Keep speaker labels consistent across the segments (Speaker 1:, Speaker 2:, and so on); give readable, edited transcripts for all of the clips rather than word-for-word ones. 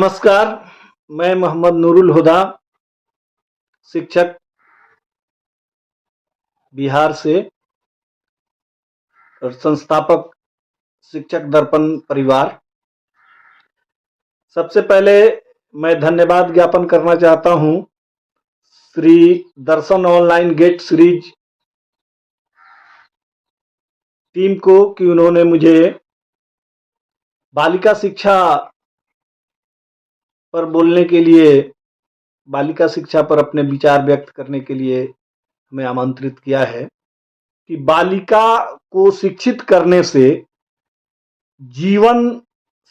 Speaker 1: नमस्कार। मैं मोहम्मद नूरुल हुदा, शिक्षक बिहार से और संस्थापक शिक्षक दर्पण परिवार। सबसे पहले मैं धन्यवाद ज्ञापन करना चाहता हूं श्री दर्शन ऑनलाइन गेट सीरीज टीम को कि उन्होंने मुझे बालिका शिक्षा पर बोलने के लिए, बालिका शिक्षा पर अपने विचार व्यक्त करने के लिए हमें आमंत्रित किया है कि बालिका को शिक्षित करने से जीवन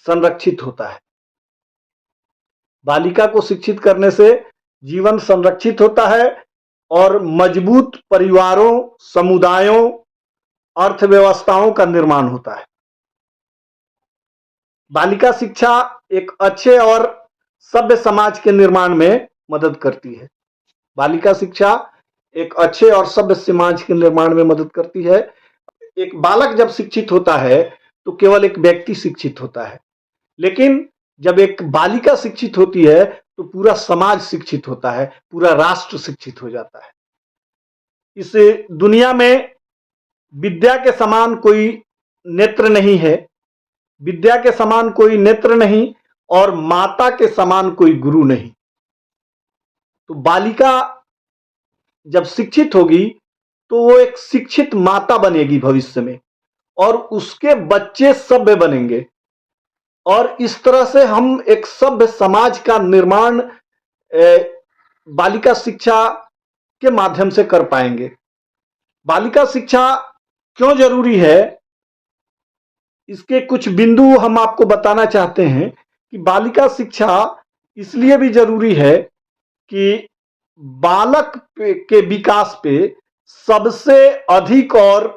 Speaker 1: संरक्षित होता है। बालिका को शिक्षित करने से जीवन संरक्षित होता है और मजबूत परिवारों, समुदायों, अर्थव्यवस्थाओं का निर्माण होता है। बालिका शिक्षा एक अच्छे और सभ्य समाज के निर्माण में मदद करती है। बालिका शिक्षा एक अच्छे और सभ्य समाज के निर्माण में मदद करती है। एक बालक जब शिक्षित होता है तो केवल एक व्यक्ति शिक्षित होता है, लेकिन जब एक बालिका शिक्षित होती है तो पूरा समाज शिक्षित होता है, पूरा राष्ट्र शिक्षित हो जाता है। इस दुनिया में विद्या के समान कोई नेत्र नहीं है, विद्या के समान कोई नेत्र नहीं और माता के समान कोई गुरु नहीं। तो बालिका जब शिक्षित होगी तो वो एक शिक्षित माता बनेगी भविष्य में, और उसके बच्चे सभ्य बनेंगे, और इस तरह से हम एक सभ्य समाज का निर्माण बालिका शिक्षा के माध्यम से कर पाएंगे। बालिका शिक्षा क्यों जरूरी है, इसके कुछ बिंदु हम आपको बताना चाहते हैं कि बालिका शिक्षा इसलिए भी जरूरी है कि बालक के विकास पे सबसे अधिक और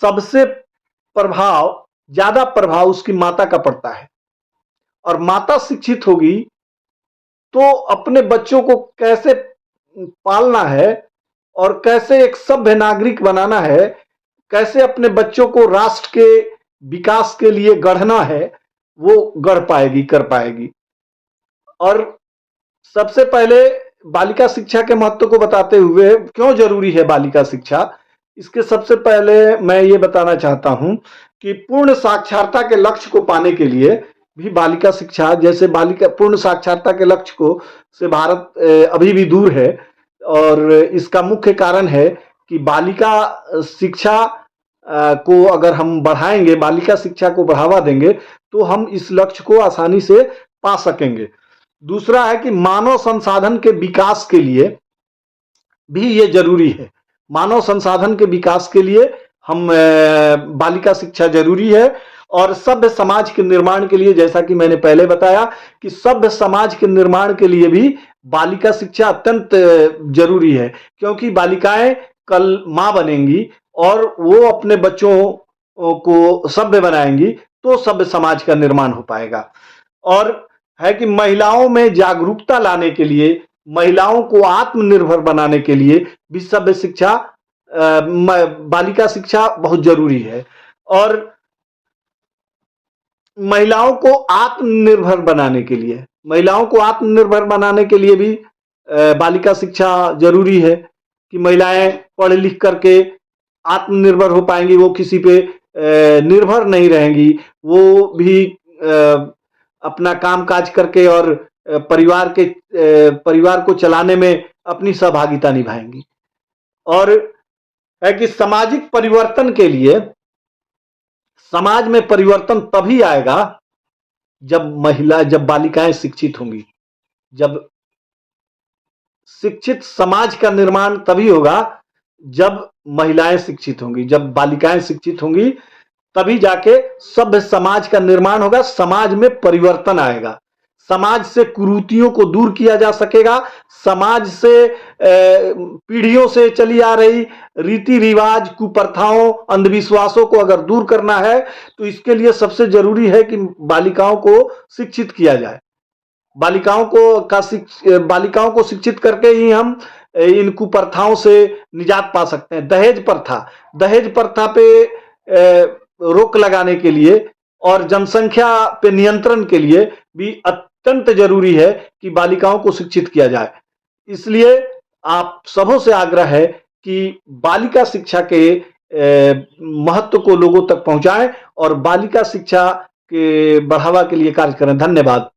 Speaker 1: सबसे ज्यादा प्रभाव उसकी माता का पड़ता है। और माता शिक्षित होगी तो अपने बच्चों को कैसे पालना है और कैसे एक सभ्य नागरिक बनाना है, कैसे अपने बच्चों को राष्ट्र के विकास के लिए गढ़ना है, वो गढ़ पाएगी, कर पाएगी। और सबसे पहले बालिका शिक्षा के महत्व को बताते हुए क्यों जरूरी है बालिका शिक्षा, इसके सबसे पहले मैं ये बताना चाहता हूं कि पूर्ण साक्षरता के लक्ष्य को पाने के लिए भी बालिका शिक्षा, जैसे बालिका पूर्ण साक्षरता के लक्ष्य को से भारत अभी भी दूर है, और इसका मुख्य कारण है कि बालिका शिक्षा को अगर हम बढ़ाएंगे, बालिका शिक्षा को बढ़ावा देंगे तो हम इस लक्ष्य को आसानी से पा सकेंगे। दूसरा है कि मानव संसाधन के विकास के लिए भी ये जरूरी है। मानव संसाधन के विकास के लिए हम बालिका शिक्षा जरूरी है, और सभ्य समाज के निर्माण के लिए, जैसा कि मैंने पहले बताया कि सभ्य समाज के निर्माण के लिए भी बालिका शिक्षा अत्यंत जरूरी है, क्योंकि बालिकाएं कल मां बनेंगी और वो अपने बच्चों को सभ्य बनाएंगी तो सभ्य समाज का निर्माण हो पाएगा। और है कि महिलाओं में जागरूकता लाने के लिए, महिलाओं को आत्मनिर्भर बनाने के लिए भी सभ्य शिक्षा, बालिका शिक्षा बहुत जरूरी है। और महिलाओं को आत्मनिर्भर बनाने के लिए, महिलाओं को आत्मनिर्भर बनाने के लिए भी बालिका शिक्षा जरूरी है कि महिलाएं पढ़ लिख करके आत्मनिर्भर हो पाएंगी, वो किसी पे निर्भर नहीं रहेंगी, वो भी अपना काम काज करके और परिवार को चलाने में अपनी सहभागिता निभाएंगी। और है कि सामाजिक परिवर्तन के लिए, समाज में परिवर्तन तभी आएगा जब बालिकाएं शिक्षित होंगी। जब शिक्षित समाज का निर्माण तभी होगा जब महिलाएं शिक्षित होंगी, जब बालिकाएं शिक्षित होंगी तभी जाके सभ्य समाज का निर्माण होगा, समाज में परिवर्तन आएगा, समाज से कुरीतियों को दूर किया जा सकेगा, समाज से पीढ़ियों से चली आ रही रीति रिवाज, कुप्रथाओं, अंधविश्वासों को अगर दूर करना है तो इसके लिए सबसे जरूरी है कि बालिकाओं को शिक्षित किया जाए। बालिकाओं को शिक्षित करके ही हम इन कुप्रथाओं से निजात पा सकते हैं। दहेज प्रथा पे रोक लगाने के लिए और जनसंख्या पे नियंत्रण के लिए भी अत्यंत जरूरी है कि बालिकाओं को शिक्षित किया जाए। इसलिए आप सबों से आग्रह है कि बालिका शिक्षा के महत्व को लोगों तक पहुंचाएं और बालिका शिक्षा के बढ़ावा के लिए कार्य करें। धन्यवाद।